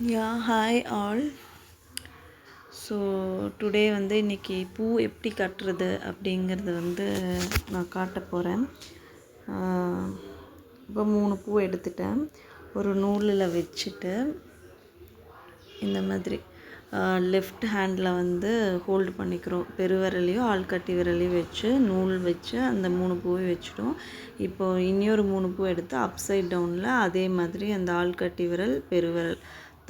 Yeah, hi all. So today வந்து இன்றைக்கி பூ எப்படி கட்டுறது அப்படிங்கிறது வந்து நான் காட்ட போகிறேன். இப்போ 3 பூ எடுத்துட்டேன். ஒரு நூலில் வச்சுட்டு இந்த மாதிரி லெஃப்ட் ஹேண்டில் வந்து ஹோல்டு பண்ணிக்கிறோம். பெருவிரலையும் ஆள்காட்டி விரலையும் வச்சு நூல் வச்சு அந்த 3 பூவையும் வச்சுட்டோம். இப்போது இன்னொரு 3 பூ எடுத்து அப்சைட் டவுனில் அதே மாதிரி அந்த ஆள்காட்டி விரல் பெருவிரல்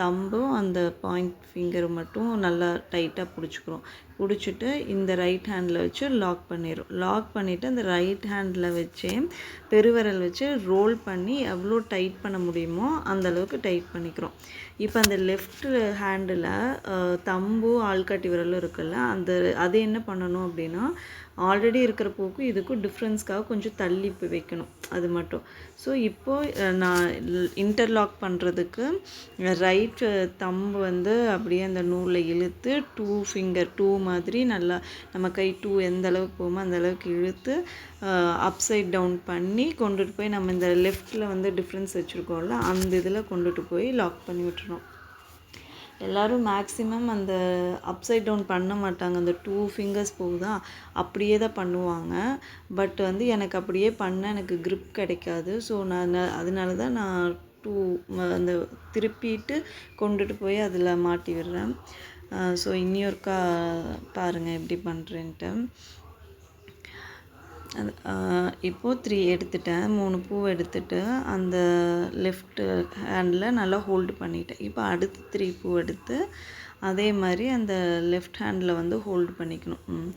தம்பும் அந்த பாயிண்ட் ஃபிங்கரும் மட்டும் நல்லா டைட்டாக பிடிச்சிக்கிறோம். பிடிச்சிட்டு இந்த ரைட் ஹேண்டில் வச்சு லாக் பண்ணிடும். லாக் பண்ணிவிட்டு அந்த ரைட் ஹேண்டில் வச்சே பெருவிரல் வச்சு ரோல் பண்ணி எவ்வளோ டைட் பண்ண முடியுமோ அந்தளவுக்கு டைட் பண்ணிக்கிறோம். இப்போ அந்த லெஃப்ட் ஹேண்டில் தம்பும் ஆள்காட்டி விரலும் இருக்குல்ல, அது என்ன பண்ணணும் அப்படின்னா, ஆல்ரெடி இருக்கிற பூக்கும் இதுக்கும் டிஃப்ரென்ஸ்க்காக கொஞ்சம் தள்ளி வைக்கணும், அது மட்டும். ஸோ இப்போது நான் இன்டர்லாக் பண்ணுறதுக்கு ரைட் தம்பு வந்து அப்படியே அந்த நூலில் இழுத்து 2 ஃபிங்கர் 2 மாதிரி நல்லா நம்ம கை 2 எந்த அளவுக்கு போகுமோ அந்த அளவுக்கு இழுத்து அப்சைட் டவுன் பண்ணி கொண்டுட்டு போய் நம்ம இந்த லெஃப்டில் வந்து டிஃப்ரென்ஸ் வச்சுருக்கோம்ல அந்த இதில் கொண்டுட்டு போய் லாக் பண்ணி விட்டுறோம். எல்லோரும் மேக்ஸிமம் அந்த அப்சைட் டவுன் பண்ண மாட்டாங்க. அந்த 2 ஃபிங்கர்ஸ் போகுதா அப்படியே தான் பண்ணுவாங்க. பட் வந்து எனக்கு அப்படியே பண்ண எனக்கு க்ரிப் கிடைக்காது. ஸோ நான் அதனால தான் நான் 2 அந்த திருப்பிட்டு கொண்டுட்டு போய் அதில் மாட்டி விடுறேன். ஸோ இன்னொருக்கா பாருங்கள் எப்படி பண்ணுறேன்ட்டு. இப்போது 3 எடுத்துட்டேன். 3 பூ எடுத்துட்டு அந்த லெஃப்ட் ஹேண்டில் நல்லா ஹோல்டு பண்ணிட்டேன். இப்போ அடுத்து 3 பூ எடுத்து அதே மாதிரி அந்த லெஃப்ட் ஹேண்டில் வந்து ஹோல்டு பண்ணிக்கணும்.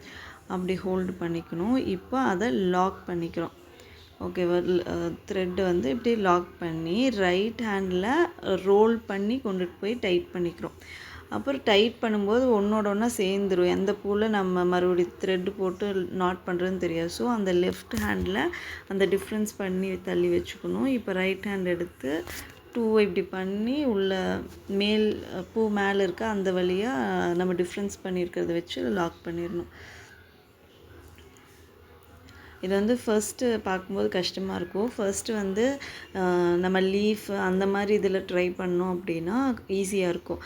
அப்படி ஹோல்டு பண்ணிக்கணும். இப்போ அதை லாக் பண்ணிக்கிறோம். ஓகேவா? த்ரெட்டு வந்து இப்படி லாக் பண்ணி ரைட் ஹேண்டில் ரோல் பண்ணி கொண்டுட்டு போய் டைட் பண்ணிக்கிறோம். அப்புறம் டைட் பண்ணும்போது ஒன்றோட ஒன்றா சேர்ந்துரும். எந்த பூவில் நம்ம மறுபடியும் த்ரெட்டு போட்டு நாட் பண்ணுறதுன்னு தெரியாது. ஸோ அந்த லெஃப்ட் ஹேண்டில் அந்த டிஃப்ரென்ஸ் பண்ணி தள்ளி வச்சுக்கணும். இப்போ ரைட் ஹேண்ட் எடுத்து 2 இப்படி பண்ணி உள்ள மேல் பூ மேலே இருக்க அந்த வழியாக நம்ம டிஃப்ரென்ஸ் பண்ணியிருக்கிறத வச்சு லாக் பண்ணிடணும். இது வந்து ஃபர்ஸ்ட்டு பார்க்கும்போது கஷ்டமாக இருக்கும். ஃபர்ஸ்ட்டு வந்து நம்ம லீஃப் அந்த மாதிரி இதில் ட்ரை பண்ணோம் அப்படின்னா ஈஸியாக இருக்கும்.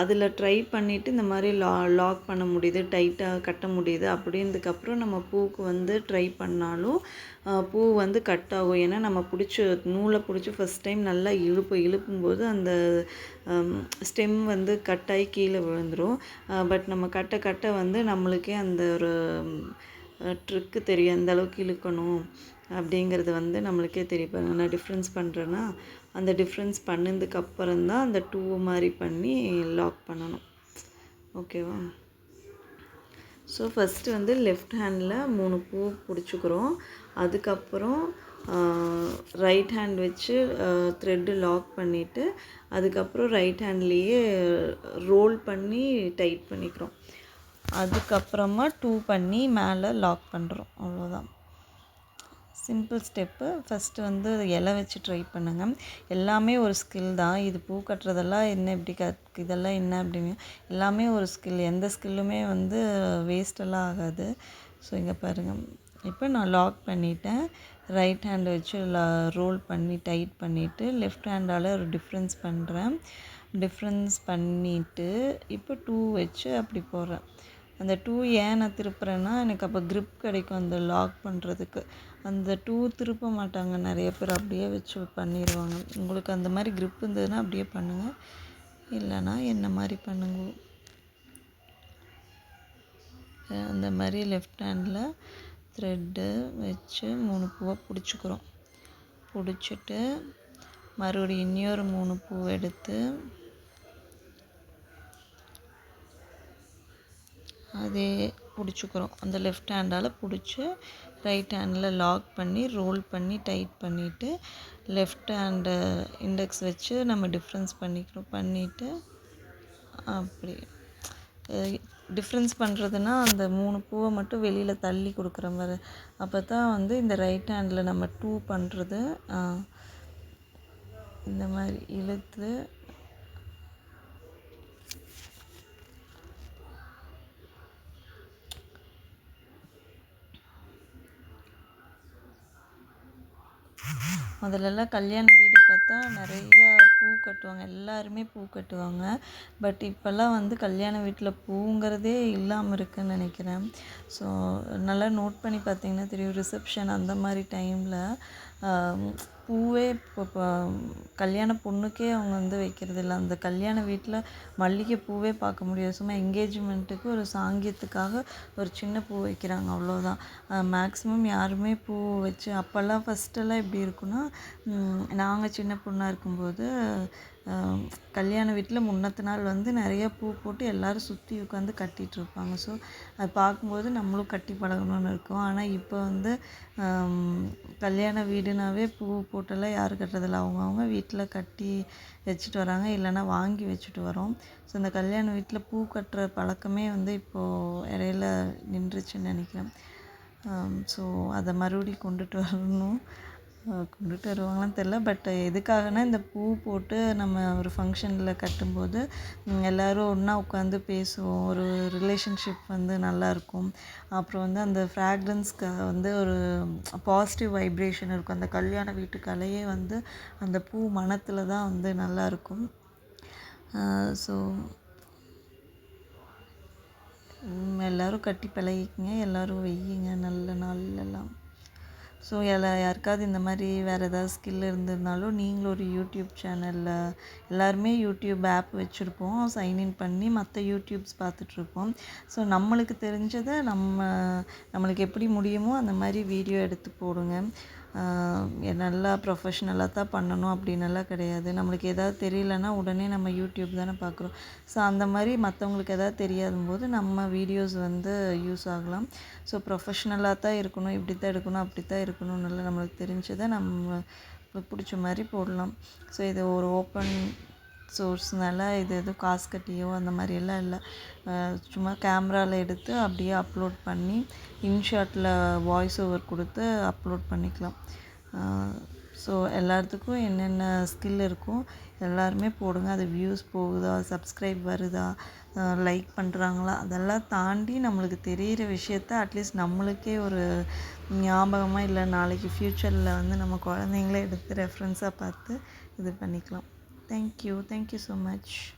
அதில் ட்ரை பண்ணிவிட்டு இந்த மாதிரி லாக் பண்ண முடியுது, டைட்டாக கட்ட முடியுது அப்படின்றதுக்கப்புறம் நம்ம பூவுக்கு வந்து ட்ரை பண்ணாலும் பூ வந்து கட் ஆகும். ஏன்னா நம்ம நூலை பிடிச்சி ஃபஸ்ட் டைம் நல்லா இழுக்கும்போது அந்த ஸ்டெம் வந்து கட்டாகி கீழே விழுந்துடும். பட் நம்ம கட்ட கட்ட வந்து நம்மளுக்கே அந்த ஒரு ட்ரிக்கு தெரியும், எந்த அளவுக்கு இழுக்கணும் அப்படிங்கிறது வந்து நம்மளுக்கே தெரியும். நான் டிஃப்ரென்ஸ் பண்ணுறேன்னா அந்த டிஃப்ரென்ஸ் பண்ணதுக்கப்புறம் தான் அந்த 2 மாதிரி பண்ணி லாக் பண்ணணும். ஓகேவா? ஸோ ஃபஸ்ட்டு வந்து லெஃப்ட் ஹேண்டில் 3 பூ பிடிச்சிக்கிறோம். அதுக்கப்புறம் ரைட் ஹேண்ட் வச்சு த்ரெட்டு லாக் பண்ணிவிட்டு அதுக்கப்புறம் ரைட் ஹேண்ட்லேயே ரோல் பண்ணி டைட் பண்ணிக்கிறோம். அதுக்கப்புறமா 2 பண்ணி மேலே லாக் பண்ணுறோம். அவ்வளோதான், சிம்பிள் ஸ்டெப்பு. ஃபஸ்ட்டு வந்து இலை வச்சு ட்ரை பண்ணுங்கள். எல்லாமே ஒரு ஸ்கில் தான். இது பூ கட்டுறதெல்லாம் என்ன இப்படி இதெல்லாம் என்ன அப்படின்னு எல்லாமே ஒரு ஸ்கில். எந்த ஸ்கில்லுமே வந்து வேஸ்டெல்லாம் ஆகாது. ஸோ இங்கே பாருங்கள், இப்போ நான் லாக் பண்ணிட்டேன். ரைட் ஹேண்ட் வச்சு ரோல் பண்ணி டைட் பண்ணிவிட்டு லெஃப்ட் ஹேண்டால் ஒரு டிஃப்ரென்ஸ் பண்ணுறேன். டிஃப்ரென்ஸ் பண்ணிவிட்டு இப்போ 2 வச்சு அப்படி போடுறேன். அந்த 2 ஏன் நான் திருப்புறேன்னா எனக்கு அப்போ க்ரிப் கிடைக்கும் அந்த லாக் பண்ணுறதுக்கு. அந்த 2 திருப்ப மாட்டாங்க நிறைய பேர், அப்படியே வச்சு பண்ணிடுவாங்க. உங்களுக்கு அந்த மாதிரி க்ரிப் இருந்ததுன்னா அப்படியே பண்ணுங்கள், இல்லைன்னா என்ன மாதிரி பண்ணுங்க. அந்த மாதிரி லெஃப்ட் ஹேண்டில் த்ரெட்டு வச்சு 3 பூவை பிடிச்சிக்கிறோம். பிடிச்சிட்டு மறுபடியும் இன்னொரு 3 பூ எடுத்து அதே பிடிச்சிக்கிறோம். அந்த லெஃப்ட் ஹேண்டால் பிடிச்சி ரைட் ஹேண்டில் லாக் பண்ணி ரோல் பண்ணி டைட் பண்ணிவிட்டு லெஃப்ட் ஹேண்டு இண்டெக்ஸ் வச்சு நம்ம டிஃப்ரென்ஸ் பண்ணிவிட்டு அப்படி டிஃப்ரென்ஸ் பண்ணுறதுனா அந்த 3 பூவை மட்டும் வெளியில் தள்ளி கொடுக்குற மாதிரி. அப்போ தான் வந்து இந்த ரைட் ஹேண்டில் நம்ம 2 பண்ணுறது இந்த மாதிரி இழுத்து முதல்லலாம் கல்யாண வீடு பார்த்தா நிறையா பூ கட்டுவாங்க, எல்லாருமே பூ கட்டுவாங்க. பட் இப்போல்லாம் வந்து கல்யாண வீட்டில் பூங்கிறதே இல்லாமல் இருக்குன்னு நினைக்கிறேன். ஸோ நல்லா நோட் பண்ணி பார்த்தீங்கன்னா தெரியும், ரிசப்ஷன் அந்த மாதிரி டைமில் பூவே இப்போ கல்யாண பொண்ணுக்கே அவங்க வந்து வைக்கிறதில்ல. அந்த கல்யாண வீட்டில் மல்லிகை பூவே பார்க்க முடியாது. சும்மா என்கேஜ்மெண்ட்டுக்கு ஒரு சாங்கியத்துக்காக ஒரு சின்ன பூ வைக்கிறாங்க, அவ்வளோதான். மேக்ஸிமம் யாருமே பூ வச்சு அப்போல்லாம் ஃபஸ்ட்டெல்லாம் எப்படி இருக்குன்னா, நாங்கள் சின்ன பொண்ணாக இருக்கும்போது கல்யாண வீட்டில் முன்னத்து நாள் வந்து நிறைய பூ போட்டு எல்லோரும் சுற்றி உட்காந்து கட்டிகிட்ருப்பாங்க. ஸோ அது பார்க்கும்போது நம்மளும் கட்டி பழகணுன்னு இருக்கும். ஆனால் இப்போ வந்து கல்யாண வீடுனாவே பூ போட்டெல்லாம் யாரும் கட்டுறதில்ல. அவங்கவுங்க வீட்டில் கட்டி வச்சுட்டு வராங்க, இல்லைன்னா வாங்கி வச்சுட்டு வரோம். ஸோ இந்த கல்யாண வீட்டில் பூ கட்டுற பழக்கமே வந்து இப்போது இடையில நின்றுச்சுன்னு நினைக்கிறேன். ஸோ அதை மறுபடியும் கொண்டுட்டு வரணும். கொண்டுட்டு வருவாங்களான்னு தெரில. பட் எதுக்காகனா, இந்த பூ போட்டு நம்ம ஒரு ஃபங்க்ஷனில் கட்டும்போது எல்லோரும் ஒன்றா உட்காந்து பேசுவோம், ஒரு ரிலேஷன்ஷிப் வந்து நல்லாயிருக்கும். அப்புறம் வந்து அந்த ஃப்ராக்ரன்ஸ்க்கு வந்து ஒரு பாசிட்டிவ் வைப்ரேஷன் இருக்கும். அந்த கல்யாண வீட்டு கலையே வந்து அந்த பூ மணத்தில் தான் வந்து நல்லாயிருக்கும். ஸோ எல்லோரும் கட்டி பழகிக்கங்க, எல்லோரும் வையுங்க நல்ல நாள்லலாம். ஸோ யாருக்காவது இந்த மாதிரி வேறு ஏதாவது ஸ்கில் இருந்ததுனாலும், நீங்களும் ஒரு யூடியூப் சேனலில் எல்லாருமே யூடியூப் ஆப் வச்சுருப்போம், சைன்இன் பண்ணி மற்ற யூடியூப்ஸ் பார்த்துட்ருப்போம். ஸோ நம்மளுக்கு தெரிஞ்சதை நம்மளுக்கு எப்படி முடியுமோ அந்த மாதிரி வீடியோ எடுத்து போடுங்க. நல்லா ப்ரொஃபஷ்னலாக தான் பண்ணணும் அப்படின்னெல்லாம் கிடையாது. நம்மளுக்கு எதாவது தெரியலன்னா உடனே நம்ம யூடியூப் தானே பார்க்குறோம். ஸோ அந்த மாதிரி மற்றவங்களுக்கு எதாவது தெரியாதும்போது நம்ம வீடியோஸ் வந்து யூஸ் ஆகலாம். ஸோ ப்ரொஃபஷ்னலாக தான் இருக்கணும், இப்படி தான் எடுக்கணும், அப்படி தான் இருக்கணும்னு நம்மளுக்கு தெரிஞ்சதை நம்ம பிடிச்ச மாதிரி போடலாம். ஸோ இது ஒரு ஓப்பன் சோர்ஸ்னால இது எதுவும் காசு கட்டியோ அந்த மாதிரியெல்லாம் இல்லை. சும்மா கேமராவில் எடுத்து அப்படியே அப்லோட் பண்ணி இன்ஷாட்டில் வாய்ஸ் ஓவர் கொடுத்து அப்லோட் பண்ணிக்கலாம். ஸோ எல்லாத்துக்கும் என்னென்ன ஸ்கில் இருக்கோ எல்லாருமே போடுங்க. அது வியூஸ் போகுதா, சப்ஸ்கிரைப் வருதா, லைக் பண்ணுறாங்களா, அதெல்லாம் தாண்டி நம்மளுக்கு தெரிகிற விஷயத்த அட்லீஸ்ட் நம்மளுக்கே ஒரு ஞாபகமாக, இல்லை நாளைக்கு ஃப்யூச்சரில் வந்து நம்ம குழந்தைங்களே எடுத்து ரெஃபரன்ஸாக பார்த்து இது பண்ணிக்கலாம். Thank you so much.